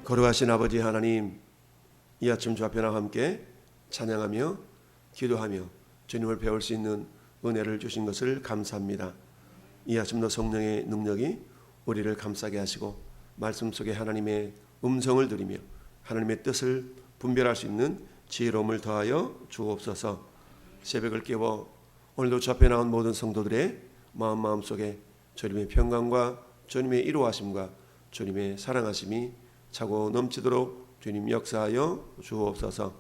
거룩하신 아버지 하나님, 이 아침 주 앞에 나와 함께 찬양하며 기도하며 주님을 배울 수 있는 은혜를 주신 것을 감사합니다. 이 아침도 성령의 능력이 우리를 감싸게 하시고 말씀 속에 하나님의 음성을 들으며 하나님의 뜻을 분별할 수 있는 지혜로움을 더하여 주옵소서. 새벽을 깨워 오늘도 주 앞에 나온 모든 성도들의 마음속에 주님의 평강과 주님의 이루하심과 주님의 사랑하심이 차고 넘치도록 주님 역사하여 주옵소서.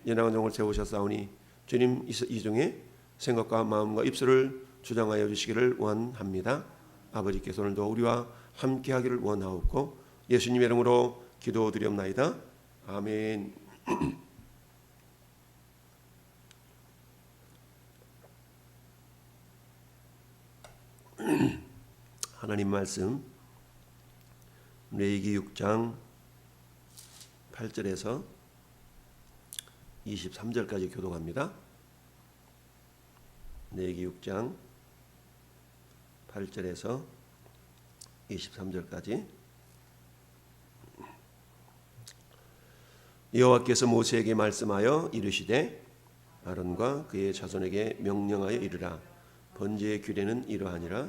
연약한 종을 세우셨사오니 주님 이 중에 생각과 마음과 입술을 주장하여 주시기를 원합니다. 아버지께서 오늘도 우리와 함께하기를 원하옵고 예수님의 이름으로 기도드리옵나이다. 아멘. 하나님 말씀 레위기 6장 8절에서 23절까지 교독합니다. 레위기 6장 8절에서 23절까지. 여호와께서 모세에게 말씀하여 이르시되 아론과 그의 자손에게 명령하여 이르라. 번제의 규례는 이러하니라.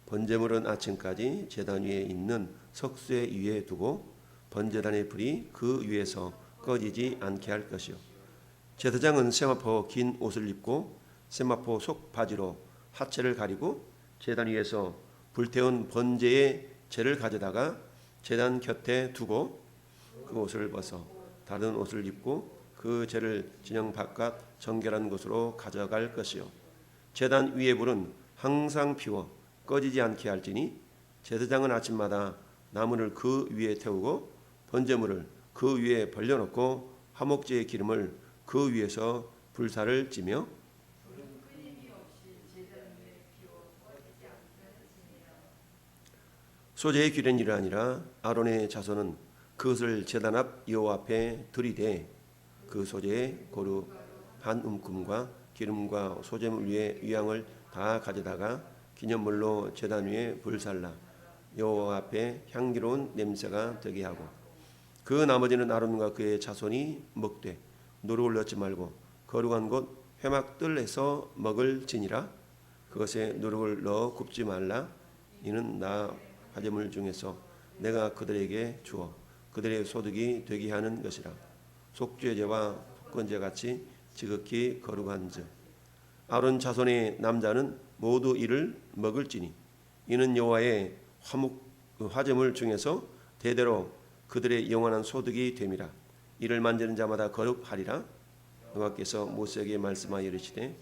번제물은 아침까지 제단 위에 있는 석쇠 위에 두고 번제단의 불이 그 위에서 꺼지지 않게 할 것이요. 제사장은 세마포 긴 옷을 입고 세마포 속 바지로 하체를 가리고 제단 위에서 불태운 번제의 재를 가져다가 제단 곁에 두고 그 옷을 벗어 다른 옷을 입고 그 재를 진영 바깥 정결한 곳으로 가져갈 것이요. 제단 위의 불은 항상 피워 꺼지지 않게 할지니 제사장은 아침마다 나무를 그 위에 태우고 번제물을 그 위에 벌려놓고 화목제의 기름을 그 위에서 불사를 찌며 소제의 규례는 이러하니라. 아론의 자손은 그것을 제단 앞 여호와 앞에 들이되 그 소제의 고루 한 움큼과 기름과 소제물 위에 위향을 다 가져다가 기념물로 제단 위에 불살라 여호와 앞에 향기로운 냄새가 되게 하고 그 나머지는 아론과 그의 자손이 먹되 누룩을 넣지 말고 거룩한 곳 회막들에서 먹을지니라. 그것에 누룩을 넣어 굽지 말라. 이는 나 화제물 중에서 내가 그들에게 주어 그들의 소득이 되게 하는 것이라. 속죄제와 속건제 같이 지극히 거룩한즉 아론 자손의 남자는 모두 이를 먹을지니 이는 여호와의 화제물 중에서 대대로 그들의 영원한 소득이 됨이라. 이를 만지는 자마다 거룩하리라. 여호와께서 모세에게 말씀하여 이르시되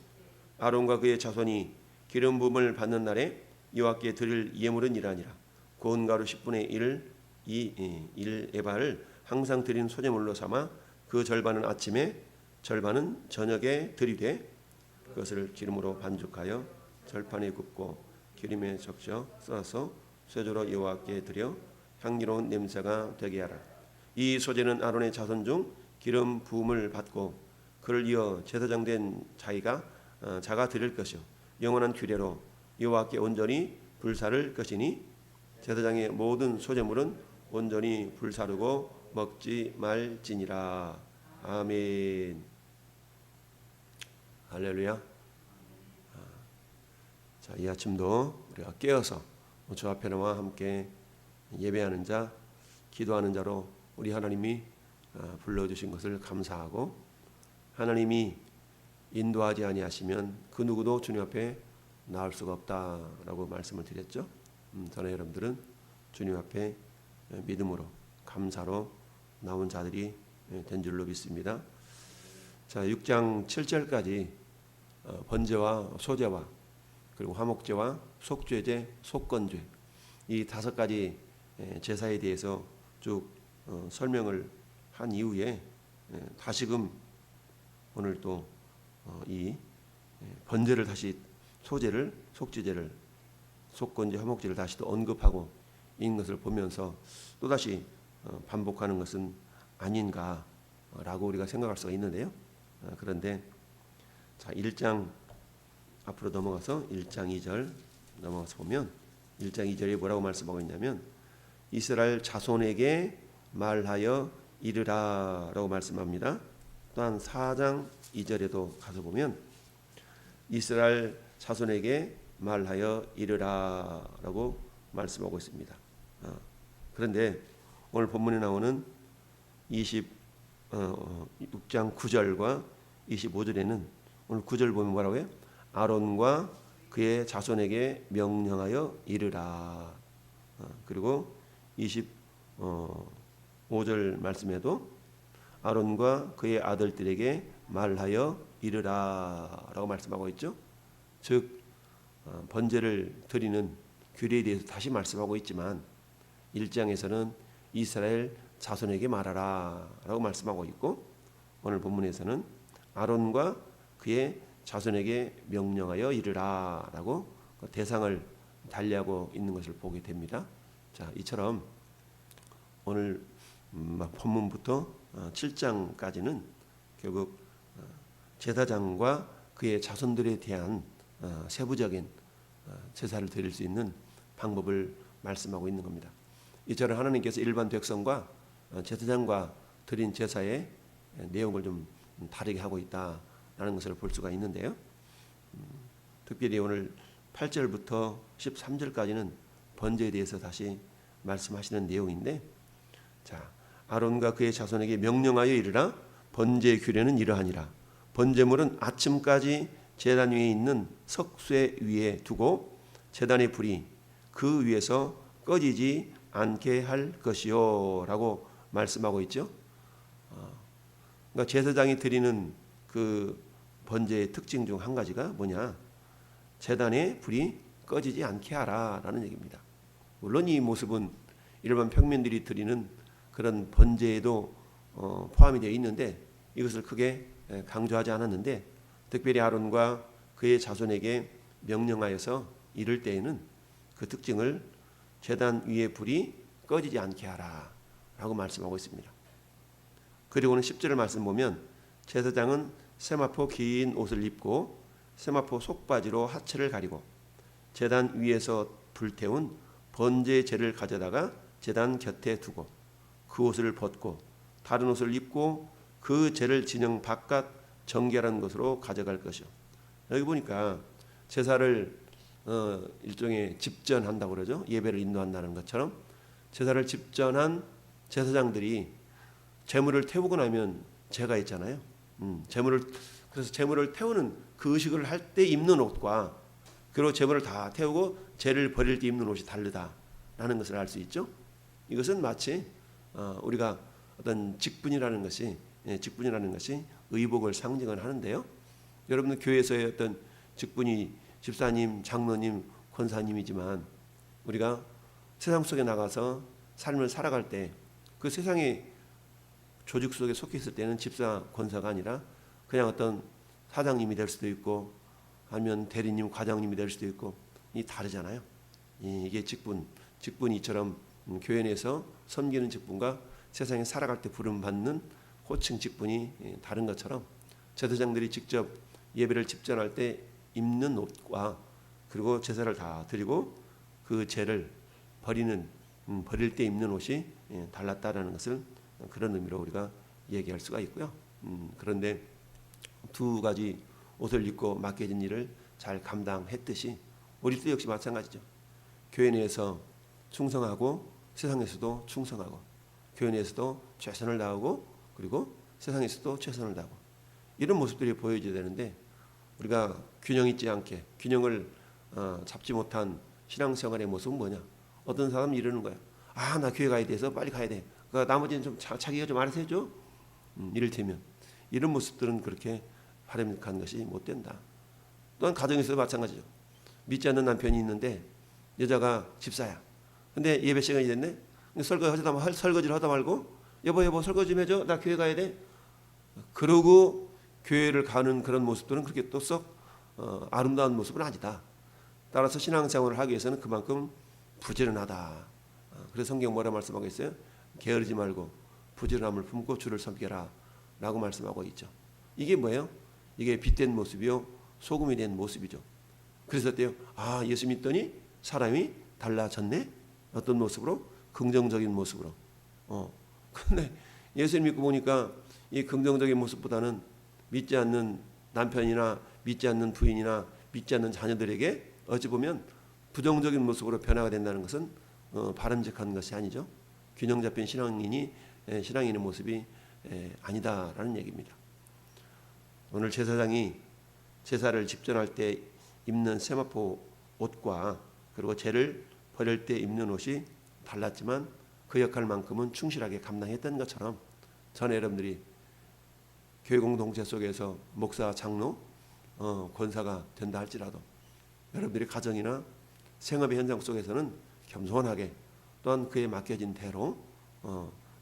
아론과 그의 자손이 기름 부음을 받는 날에 여호와께 드릴 예물은 이러하니라. 고운 가루 10분의 1 에바를 항상 드린 소제물로 삼아 그 절반은 아침에 절반은 저녁에 드리되 그것을 기름으로 반죽하여 절판에 굽고 기름에 적셔 썰어서 쇠조로 여호와께 드려 향기로운 냄새가 되게 하라. 이 소제는 아론의 자손 중 기름 부음을 받고 그를 이어 제사장 된 자가 드릴 것이요 영원한 규례로 여호와께 온전히 불사를 것이니 제사장의 모든 소제물은 온전히 불사르고 먹지 말지니라. 아멘. 할렐루야. 자, 이 아침도 우리가 깨어서 주 앞에 나와 함께 예배하는 자, 기도하는 자로 우리 하나님이 불러주신 것을 감사하고 하나님이 인도하지 아니하시면 그 누구도 주님 앞에 나올 수가 없다라고 말씀을 드렸죠. 저는 여러분들은 주님 앞에 믿음으로 감사로 나온 자들이 된 줄로 믿습니다. 자, 6장 7절까지 번제와 소제와 그리고 화목제와 속죄제, 속건죄 이 5가지 제사에 대해서 쭉 설명을 한 이후에 다시금 오늘 또 이 번제를 다시 소제를 속죄제를 속건제, 화목제를 다시 또 언급하고 있는 것을 보면서 또다시 반복하는 것은 아닌가라고 우리가 생각할 수가 있는데요. 그런데 자 1장 앞으로 넘어가서 1장 2절 넘어가서 보면 1장 2절에 뭐라고 말씀하고 있냐면 이스라엘 자손에게 말하여 이르라라고 말씀합니다. 또한 4장 2절에도 가서 보면 이스라엘 자손에게 말하여 이르라라고 말씀하고 있습니다. 그런데 오늘 본문에 나오는 26장 9절과 25절에는 오늘 9절 보면 뭐라고 해요? 아론과 그의 자손에게 명령하여 이르라. 그리고 25절 말씀에도 아론과 그의 아들들에게 말하여 이르라라고 말씀하고 있죠. 즉 번제를 드리는 규례에 대해서 다시 말씀하고 있지만 1장에서는 이스라엘 자손에게 말하라라고 말씀하고 있고 오늘 본문에서는 아론과 그의 자손에게 명령하여 이르라라고 대상을 달리하고 있는 것을 보게 됩니다. 자, 이처럼 오늘 본문부터 7장까지는 결국 제사장과 그의 자손들에 대한 세부적인 제사를 드릴 수 있는 방법을 말씀하고 있는 겁니다. 이처럼 하나님께서 일반 백성과 제사장과 드린 제사의 내용을 좀 다르게 하고 있다라는 것을 볼 수가 있는데요. 특별히 오늘 8절부터 13절까지는 번제에 대해서 다시 말씀하시는 내용인데, 자, 아론과 그의 자손에게 명령하여 이르라. 번제의 규례는 이러하니라. 번제물은 아침까지 제단 위에 있는 석쇠 위에 두고 제단의 불이 그 위에서 꺼지지 않게 할 것이요 라고 말씀하고 있죠. 그러니까 제사장이 드리는 그 번제의 특징 중 한 가지가 뭐냐, 제단의 불이 꺼지지 않게 하라라는 얘기입니다. 물론 이 모습은 일반 평민들이 드리는 그런 번제에도 포함이 되어 있는데 이것을 크게 강조하지 않았는데, 특별히 아론과 그의 자손에게 명령하여서 이를 때에는 그 특징을 제단 위에 불이 꺼지지 않게 하라라고 말씀하고 있습니다. 그리고는 10절을 말씀 보면 제사장은 세마포 긴 옷을 입고 세마포 속바지로 하체를 가리고 제단 위에서 불태운 번제의 재를 가져다가 제단 곁에 두고 그 옷을 벗고 다른 옷을 입고 그 재를 진영 바깥 정결한 곳으로 가져갈 것이요. 여기 보니까 제사를 일종의 집전한다고 그러죠. 예배를 인도한다는 것처럼 제사를 집전한 제사장들이 제물을 태우고 나면 제가 있잖아요. 그래서 제물을 태우는 그 의식을 할 때 입는 옷과 그리고 제물을 다 태우고 제를 버릴 때 입는 옷이 다르다라는 것을 알 수 있죠. 이것은 마치 우리가 어떤 직분이라는 것이 의복을 상징을 하는데요. 여러분들 교회에서의 어떤 직분이 집사님, 장로님, 권사님이지만 우리가 세상 속에 나가서 삶을 살아갈 때 그 세상의 조직 속에 속해 있을 때는 집사, 권사가 아니라 그냥 어떤 사장님이 될 수도 있고 아니면 대리님, 과장님이 될 수도 있고 이 다르잖아요. 이게 직분이 이처럼 교회 내에서 섬기는 직분과 세상에 살아갈 때 부름받는 호칭 직분이 다른 것처럼 제사장들이 직접 예배를 집전할 때 입는 옷과 그리고 제사를 다 드리고 그 제를 버릴 때 입는 옷이 달랐다라는 것을 그런 의미로 우리가 얘기할 수가 있고요. 그런데 두 가지 옷을 입고 맡겨진 일을 잘 감당했듯이 우리도 역시 마찬가지죠. 교회 내에서 충성하고 세상에서도 충성하고 교회 내에서도 최선을 다하고 그리고 세상에서도 최선을 다하고 이런 모습들이 보여져야 되는데 우리가 균형 있지 않게 균형을 잡지 못한 신앙생활의 모습은 뭐냐? 어떤 사람은 이러는 거야. 나 교회 가야 돼서 빨리 가야 돼. 그러니까 나머지는 좀 자기가 좀 알아서 해줘. 이를테면 이런 모습들은 그렇게 바람직한 것이 못 된다. 또한 가정에서도 마찬가지죠. 믿지 않는 남편이 있는데 여자가 집사야. 근데 예배 시간이 됐네. 설거지를 하다 말고 여보 설거지 좀 해줘. 나 교회 가야 돼. 그러고 교회를 가는 그런 모습들은 그렇게 또 썩 아름다운 모습은 아니다. 따라서 신앙생활을 하기 위해서는 그만큼 부지런하다. 그래서 성경 뭐라 말씀하고 있어요? 게으르지 말고 부지런함을 품고 주를 섬겨라 라고 말씀하고 있죠. 이게 뭐예요? 이게 빛된 모습이요 소금이 된 모습이죠. 그래서 어때요? 예수 믿더니 사람이 달라졌네. 어떤 모습으로? 긍정적인 모습으로 근데 예수님 믿고 보니까 이 긍정적인 모습보다는 믿지 않는 남편이나 믿지 않는 부인이나 믿지 않는 자녀들에게 어찌 보면 부정적인 모습으로 변화가 된다는 것은 바람직한 것이 아니죠. 균형 잡힌 신앙인의 모습이 아니다라는 얘기입니다. 오늘 제사장이 제사를 집전할 때 입는 세마포 옷과 그리고 죄를 버릴 때 입는 옷이 달랐지만 그 역할만큼은 충실하게 감당했던 것처럼 전 여러분들이 교회 공동체 속에서 목사, 장로, 권사가 된다 할지라도 여러분들이 가정이나 생업의 현장 속에서는 겸손하게 또한 그에 맡겨진 대로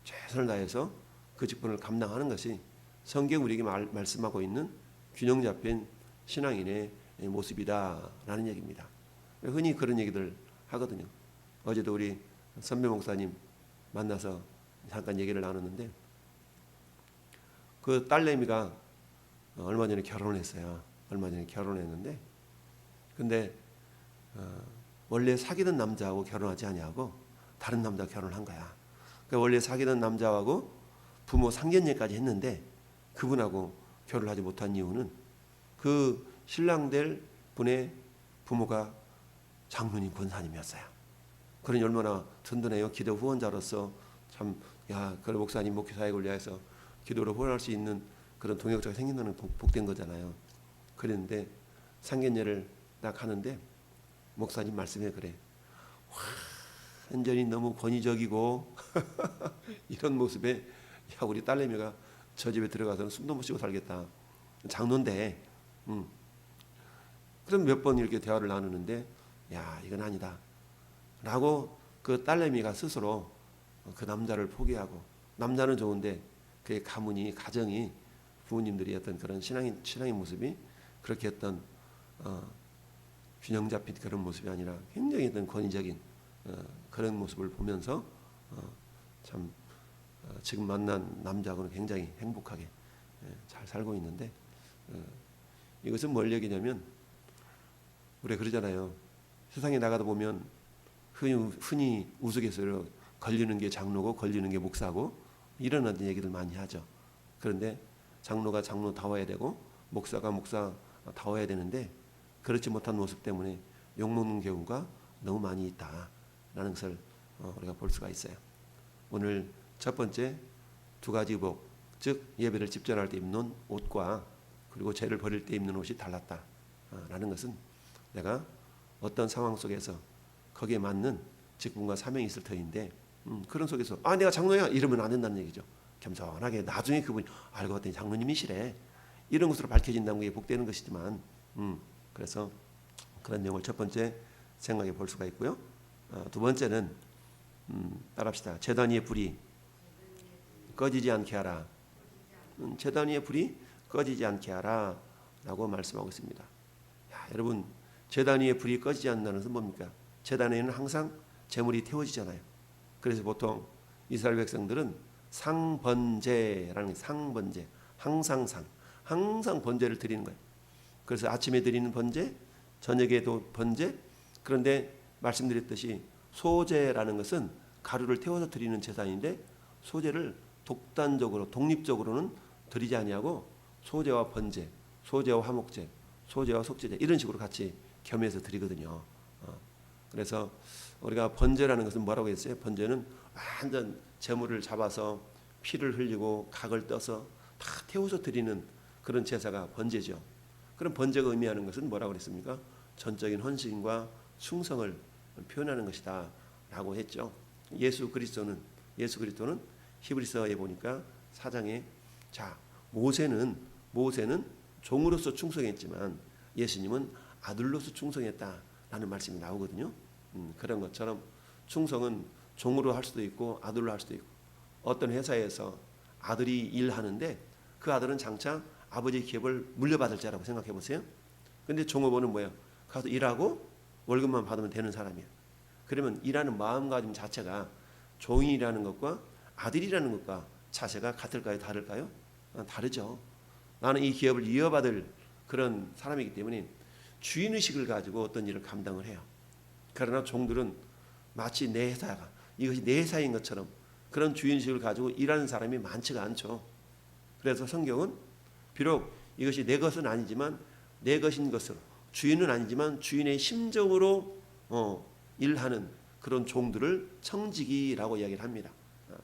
최선을 다해서 그 직분을 감당하는 것이 성경 우리에게 말씀하고 있는 균형 잡힌 신앙인의 모습이다라는 얘기입니다. 흔히 그런 얘기들 하거든요. 어제도 우리 선배 목사님 만나서 잠깐 얘기를 나눴는데 그 딸내미가 얼마 전에 결혼을 했어요. 얼마 전에 결혼했는데 근데 원래 사귀던 남자하고 결혼하지 아니하고 다른 남자 결혼한 거야. 그러니까 원래 사귀던 남자하고 부모 상견례까지 했는데 그분하고 결혼을 하지 못한 이유는 그 신랑 될 분의 부모가 장로님 권사님이었어요. 그러니 얼마나 든든해요. 기도 후원자로서 참 그 목사님 목회 사역을 위해서 기도로 후원할 수 있는 그런 동역자가 생긴다는 복된 거잖아요. 그랬는데 상견례를 딱 하는데 목사님 말씀에 그래. 완전히 너무 권위적이고 이런 모습에 우리 딸내미가 저 집에 들어가서는 숨도 못 쉬고 살겠다. 장로인데 그럼 몇 번 이렇게 대화를 나누는데 이건 아니다 라고 그 딸내미가 스스로 그 남자를 포기하고 남자는 좋은데 그의 가정이 부모님들이 어떤 그런 신앙의 모습이 그렇게 어떤 균형 잡힌 그런 모습이 아니라 굉장히 어떤 권위적인 그런 모습을 보면서 참 지금 만난 남자하고는 굉장히 행복하게 잘 살고 있는데 이것은 뭘 얘기냐면 우리가 그러잖아요. 세상에 나가다 보면 흔히 우스갯소리로 걸리는 게 장로고 걸리는 게 목사고 이런 어떤 얘기들 많이 하죠. 그런데 장로가 장로다워야 되고 목사가 목사다워야 되는데 그렇지 못한 모습 때문에 욕먹는 경우가 너무 많이 있다라는 것을 우리가 볼 수가 있어요. 오늘 첫 번째 두 가지 의복, 즉 예배를 집전할 때 입는 옷과 그리고 죄를 버릴 때 입는 옷이 달랐다라는 것은 내가 어떤 상황 속에서 거기에 맞는 직분과 사명이 있을 터인데 그런 속에서 내가 장로야 이러면 안 된다는 얘기죠. 겸손하게 나중에 그분이 알고 봤더니 장로님이시래 이런 것으로 밝혀진다는 게 복되는 것이지만 그래서 그런 내용을 첫 번째 생각해 볼 수가 있고요. 두 번째는 따라합시다. 제단 위의 불이 꺼지지 않게 하라. 제단 위의 불이 꺼지지 않게 하라 라고 말씀하고 있습니다. 여러분 제단 위의 불이 꺼지지 않는다는 것은 뭡니까? 제단에는 항상 제물이 태워지잖아요. 그래서 보통 이스라엘 백성들은 상번제라는 상번제, 항상 번제를 드리는 거예요. 그래서 아침에 드리는 번제, 저녁에도 번제. 그런데 말씀드렸듯이 소제라는 것은 가루를 태워서 드리는 제사인데 소제를 독립적으로는 드리지 아니하고 소제와 번제, 소제와 화목제, 소제와 속제제 이런 식으로 같이 겸해서 드리거든요. 그래서 우리가 번제라는 것은 뭐라고 했어요? 번제는 완전 제물을 잡아서 피를 흘리고 각을 떠서 다 태워서 드리는 그런 제사가 번제죠. 그럼 번제가 의미하는 것은 뭐라고 그랬습니까? 전적인 헌신과 충성을 표현하는 것이다 라고 했죠. 예수 그리스도는 히브리서에 보니까 4장에 모세는 종으로서 충성했지만 예수님은 아들로서 충성했다라는 말씀이 나오거든요. 그런 것처럼 충성은 종으로 할 수도 있고 아들로 할 수도 있고 어떤 회사에서 아들이 일하는데 그 아들은 장차 아버지의 기업을 물려받을 자라고 생각해 보세요. 그런데 종업원은 뭐예요? 가서 일하고 월급만 받으면 되는 사람이에요. 그러면 일하는 마음가짐 자체가 종이라는 것과 아들이라는 것과 자세가 같을까요? 다를까요? 다르죠. 나는 이 기업을 이어받을 그런 사람이기 때문에 주인의식을 가지고 어떤 일을 감당을 해요. 그러나 종들은 마치 내 회사가 이것이 내 회사인 것처럼 그런 주인의식을 가지고 일하는 사람이 많지가 않죠. 그래서 성경은 비록 이것이 내 것은 아니지만 내 것인 것으로, 주인은 아니지만 주인의 심정으로 일하는 그런 종들을 청지기라고 이야기를 합니다.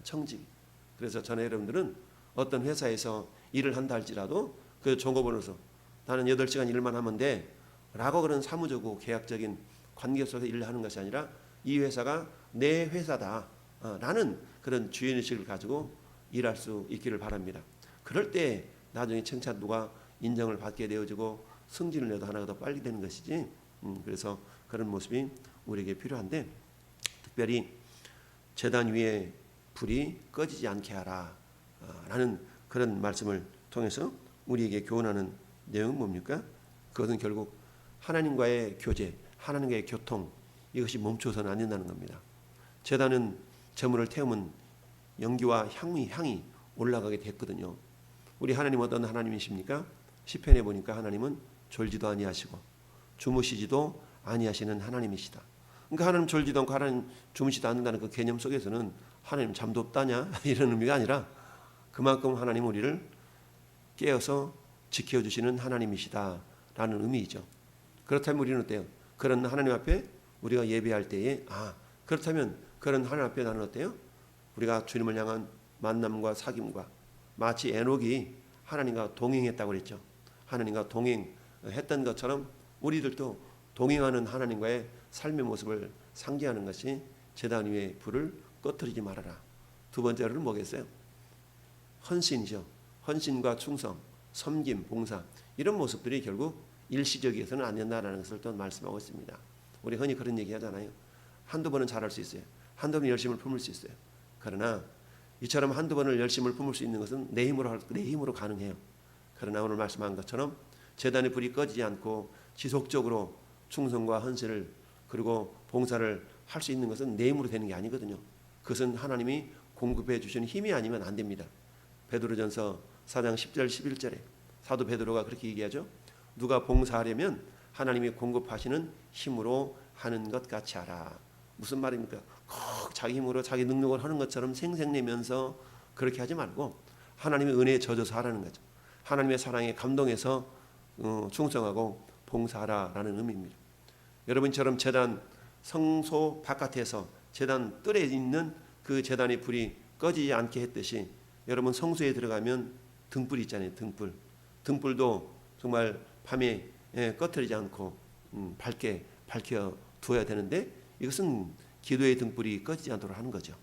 청지기. 그래서 저는 여러분들은 어떤 회사에서 일을 한다 할지라도 그 종업원으로서 나는 8시간 일만 하면 돼 라고 그런 사무적이고 계약적인 관계 속에서 일을 하는 것이 아니라 이 회사가 내 회사다 라는 그런 주인의식을 가지고 일할 수 있기를 바랍니다. 그럴 때 나중에 칭찬도가 인정을 받게 되어지고 승진을 해도 하나가 더 빨리 되는 것이지. 그래서 그런 모습이 우리에게 필요한데, 특별히 제단 위에 불이 꺼지지 않게 하라 라는 그런 말씀을 통해서 우리에게 교훈하는 내용은 뭡니까? 그것은 결국 하나님과의 교제, 하나님과의 교통, 이것이 멈춰서는 안 된다는 겁니다. 제단은 제물을 태우면 연기와 향이 올라가게 됐거든요. 우리 하나님 어떤 하나님이십니까? 시편에 보니까 하나님은 졸지도 아니하시고 주무시지도 아니하시는 하나님이시다. 그러니까 하나님 졸지도 않고 하나님 주무시지도 않는다는 그 개념 속에서는 하나님 잠도 없다냐 이런 의미가 아니라 그만큼 하나님 우리를 깨어서 지켜주시는 하나님이시다라는 의미이죠. 그렇다면 우리는 어때요? 그런 하나님 앞에 우리가 예배할 때에 그렇다면 그런 하나님 앞에 나는 어때요? 우리가 주님을 향한 만남과 사귐과 마치 에녹이 하나님과 동행했다고 그랬죠. 하나님과 동행했던 것처럼 우리들도 동행하는 하나님과의 삶의 모습을 상징하는 것이 제단 위에 불을 꺼뜨리지 말아라. 두 번째로는 뭐겠어요? 헌신이죠. 헌신과 충성, 섬김, 봉사, 이런 모습들이 결국 일시적이어서는 안 된다는 것을 또 말씀하고 있습니다. 우리 흔히 그런 얘기 하잖아요. 한두 번은 잘할 수 있어요. 한두 번 열심을 품을 수 있어요. 그러나 이처럼 한두 번을 열심을 품을 수 있는 것은 내 힘으로 가능해요. 그러나 오늘 말씀한 것처럼 제단의 불이 꺼지지 않고 지속적으로 충성과 헌신을 그리고 봉사를 할 수 있는 것은 내 힘으로 되는 게 아니거든요. 그것은 하나님이 공급해 주시는 힘이 아니면 안 됩니다. 베드로전서 4장 10절 11절에 사도 베드로가 그렇게 얘기하죠. 누가 봉사하려면 하나님이 공급하시는 힘으로 하는 것 같이 하라. 무슨 말입니까? 꼭 자기 힘으로 자기 능력을 하는 것처럼 생색내면서 그렇게 하지 말고 하나님의 은혜에 젖어서 하라는 거죠. 하나님의 사랑에 감동해서 충성하고 봉사하라라는 의미입니다. 여러분처럼 제단 성소 바깥에서 제단 뜰에 있는 그 제단의 불이 꺼지지 않게 했듯이 여러분 성소에 들어가면 등불이 있잖아요. 등불도 정말 밤에 꺼트리지 않고 밝게 밝혀 두어야 되는데 이것은 기도의 등불이 꺼지지 않도록 하는 거죠.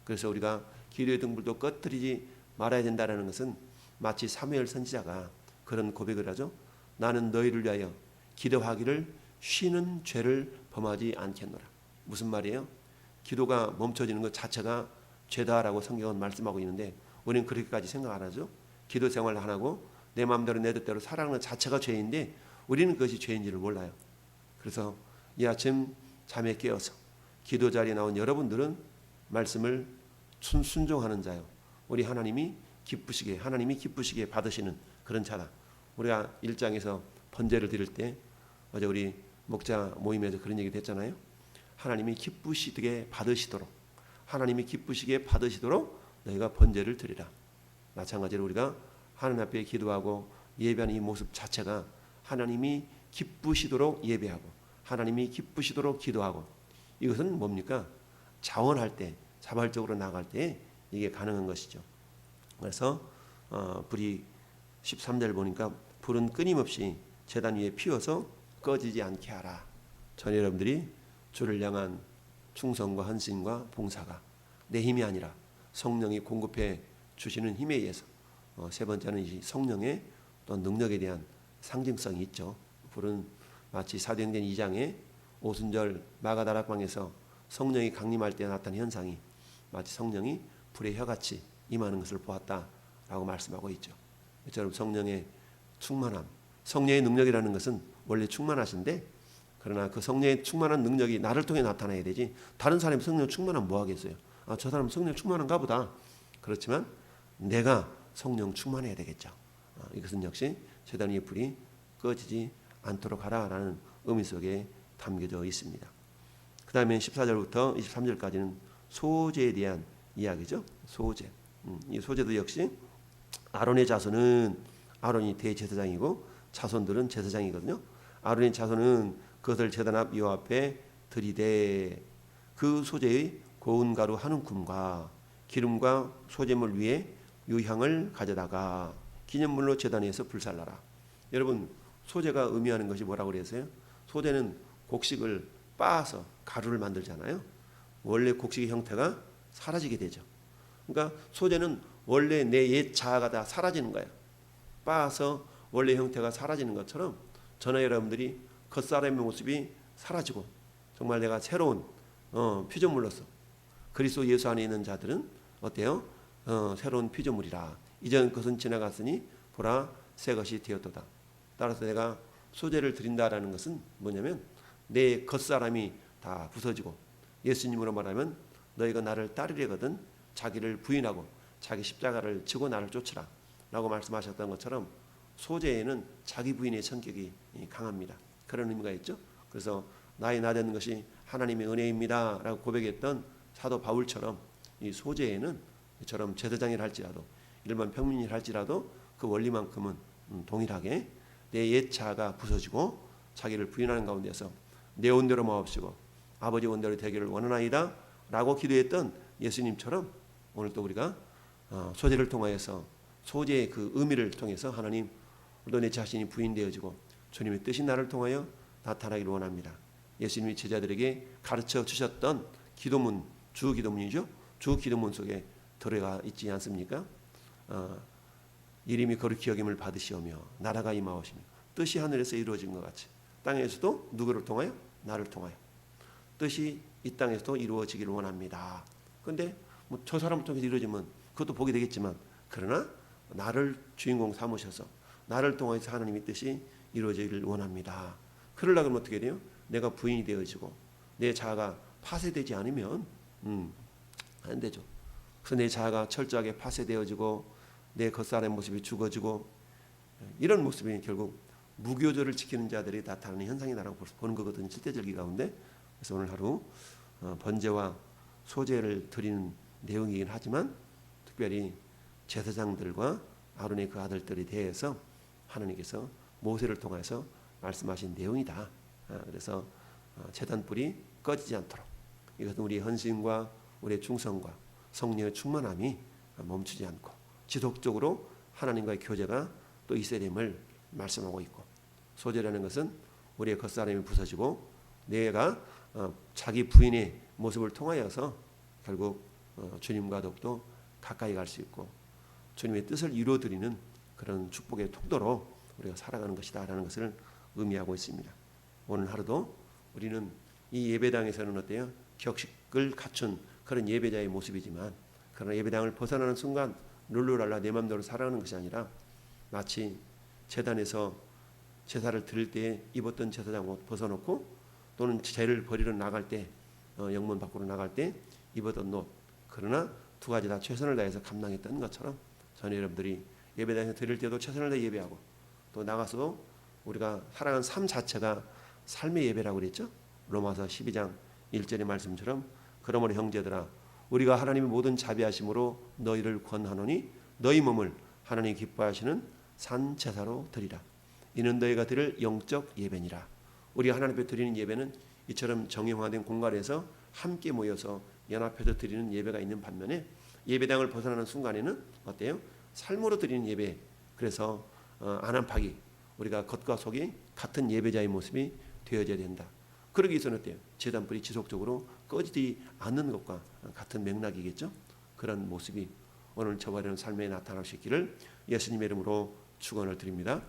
그래서 우리가 기도의 등불도 꺼트리지 말아야 된다는 것은 마치 사무엘 선지자가 그런 고백을 하죠. 나는 너희를 위하여 기도하기를 쉬는 죄를 범하지 않겠노라. 무슨 말이에요? 기도가 멈춰지는 것 자체가 죄다라고 성경은 말씀하고 있는데 우리는 그렇게까지 생각 안 하죠. 기도 생활을 안 하고 내 마음대로 내 뜻대로 살아가는 것 자체가 죄인데 우리는 그것이 죄인지를 몰라요. 그래서 이 아침 잠에 깨어서 기도 자리에 나온 여러분들은 말씀을 순종하는 자요. 우리 하나님이 기쁘시게 받으시는 그런 자다. 우리가 1장에서 번제를 드릴 때 어제 우리 목자 모임에서 그런 얘기도 했잖아요. 하나님이 기쁘시게 받으시도록 너희가 번제를 드리라. 마찬가지로 우리가 하나님 앞에 기도하고 예배하는 이 모습 자체가 하나님이 기쁘시도록 예배하고 하나님이 기쁘시도록 기도하고 이것은 뭡니까? 자원할 때 자발적으로 나갈 때 이게 가능한 것이죠. 그래서 불이 13절 보니까 불은 끊임없이 제단 위에 피워서 꺼지지 않게 하라. 전 여러분들이 주를 향한 충성과 헌신과 봉사가 내 힘이 아니라 성령이 공급해 주시는 힘에 의해서 세 번째는 이 성령의 또 능력에 대한 상징성이 있죠. 불은 마치 사도행전 2장에 오순절 마가다락방에서 성령이 강림할 때 나타난 현상이 마치 성령이 불의 혀같이 임하는 것을 보았다라고 말씀하고 있죠. 이처럼 성령의 충만함, 성령의 능력이라는 것은 원래 충만하신데 그러나 그 성령의 충만한 능력이 나를 통해 나타나야 되지 다른 사람이 성령 충만하면 뭐 하겠어요? 저 사람 성령 충만한가 보다. 그렇지만 내가 성령 충만해야 되겠죠. 이것은 역시 제단 위의 불이 꺼지지 않도록 하라라는 의미 속에 담겨져 있습니다. 그 다음에 14절부터 23절까지는 소제에 대한 이야기죠. 소제. 이 소제도 역시 아론의 자손은 아론이 대제사장이고 자손들은 제사장이거든요. 아론의 자손은 그것을 제단 앞 여호와 앞에 들이되 그 소제의 고운 가루 한 움큼과 기름과 소제물 위에 유향을 가져다가 기념물로 제단에서 불살라라. 여러분 소제가 의미하는 것이 뭐라고 그랬어요? 소제는 곡식을 빻아서 가루를 만들잖아요. 원래 곡식의 형태가 사라지게 되죠. 그러니까 소제는 원래 내 옛 자아가 다 사라지는 거예요. 빻아서 원래 형태가 사라지는 것처럼 저나 여러분들이 겉사람의 모습이 사라지고 정말 내가 새로운 피조물로서 그리스도 예수 안에 있는 자들은 어때요? 새로운 피조물이라. 이전 것은 지나갔으니 보라 새 것이 되었도다. 따라서 내가 소제를 드린다라는 것은 뭐냐면 내 겉사람이 다 부서지고 예수님으로 말하면 너희가 나를 따르려거든 자기를 부인하고 자기 십자가를 지고 나를 쫓으라 라고 말씀하셨던 것처럼 소제에는 자기 부인의 성격이 강합니다. 그런 의미가 있죠. 그래서 나의 나 되는 것이 하나님의 은혜입니다 라고 고백했던 사도 바울처럼 이 소제에는 이처럼 제사장이라 할지라도 일반 평민이라 할지라도 그 원리만큼은 동일하게 내 옛 자아가 부서지고 자기를 부인하는 가운데서 내 온대로 마옵시고 아버지 온대로 되기를 원하나이다 라고 기도했던 예수님처럼 오늘 또 우리가 소제를 통하여서 소제의 그 의미를 통해서 하나님 또 내 자신이 부인되어지고 주님의 뜻이 나를 통하여 나타나기를 원합니다. 예수님이 제자들에게 가르쳐 주셨던 기도문, 주 기도문이죠. 주 기도문 속에 들어가 있지 않습니까? 이름이 거룩히 여김을 받으시오며 나라가 임하오시며 뜻이 하늘에서 이루어진 것 같이 땅에서도 누구를 통하여? 나를 통하여 뜻이 이 땅에서도 이루어지기를 원합니다. 그런데 뭐 저 사람을 통해서 이루어지면 그것도 보게 되겠지만 그러나 나를 주인공 삼으셔서 나를 통해서 하나님의 뜻이 이루어지기를 원합니다. 그러려고 하면 어떻게 돼요? 내가 부인이 되어지고 내 자아가 파쇄되지 않으면 안 되죠. 그래서 내 자아가 철저하게 파쇄되어지고 내 겉사람의 모습이 죽어지고 이런 모습이 결국 무교절을 지키는 자들이 나타나는 현상이라고 보는 거거든요. 실대절기 가운데. 그래서 오늘 하루 번제와 소제를 드리는 내용이긴 하지만 특별히 제사장들과 아론의 그 아들들에 대해서 하나님께서 모세를 통해서 말씀하신 내용이다. 그래서 제단불이 꺼지지 않도록 이것은 우리의 헌신과 우리의 충성과 성령의 충만함이 멈추지 않고 지속적으로 하나님과의 교제가 또 있어야 됨을 말씀하고 있고 소제라는 것은 우리의 겉사람이 부서지고 내가 자기 부인의 모습을 통하여서 결국 주님과 더욱더 가까이 갈 수 있고 주님의 뜻을 이루어드리는 그런 축복의 통로로 우리가 살아가는 것이다 라는 것을 의미하고 있습니다. 오늘 하루도 우리는 이 예배당에서는 어때요? 격식을 갖춘 그런 예배자의 모습이지만 그러나 예배당을 벗어나는 순간 룰루랄라 내 맘대로 살아가는 것이 아니라 마치 제단에서 제사를 드릴 때 입었던 제사장 옷 벗어놓고 또는 제를 버리러 나갈 때 영문 밖으로 나갈 때 입었던 옷 그러나 두 가지 다 최선을 다해서 감당했던 것처럼 저는 여러분들이 예배당에서 드릴 때도 최선을 다해 예배하고 또 나가서 우리가 살아가는 삶 자체가 삶의 예배라고 그랬죠. 로마서 12장 1절의 말씀처럼 그러므로 형제들아 우리가 하나님의 모든 자비하심으로 너희를 권하노니 너희 몸을 하나님 기뻐하시는 산 제사로 드리라. 이는 너희가 드릴 영적 예배니라. 우리가 하나님 앞에 드리는 예배는 이처럼 정형화된 공간에서 함께 모여서 연합해서 드리는 예배가 있는 반면에 예배당을 벗어나는 순간에는 어때요? 삶으로 드리는 예배. 그래서 안안파기 우리가 겉과 속이 같은 예배자의 모습이 되어져야 된다. 그러기 위해서는 어때요? 제단불이 지속적으로 꺼지지 않는 것과 같은 맥락이겠죠. 그런 모습이 오늘 저와 여러분 삶에 나타날 수 있기를 예수님의 이름으로 축원을 드립니다.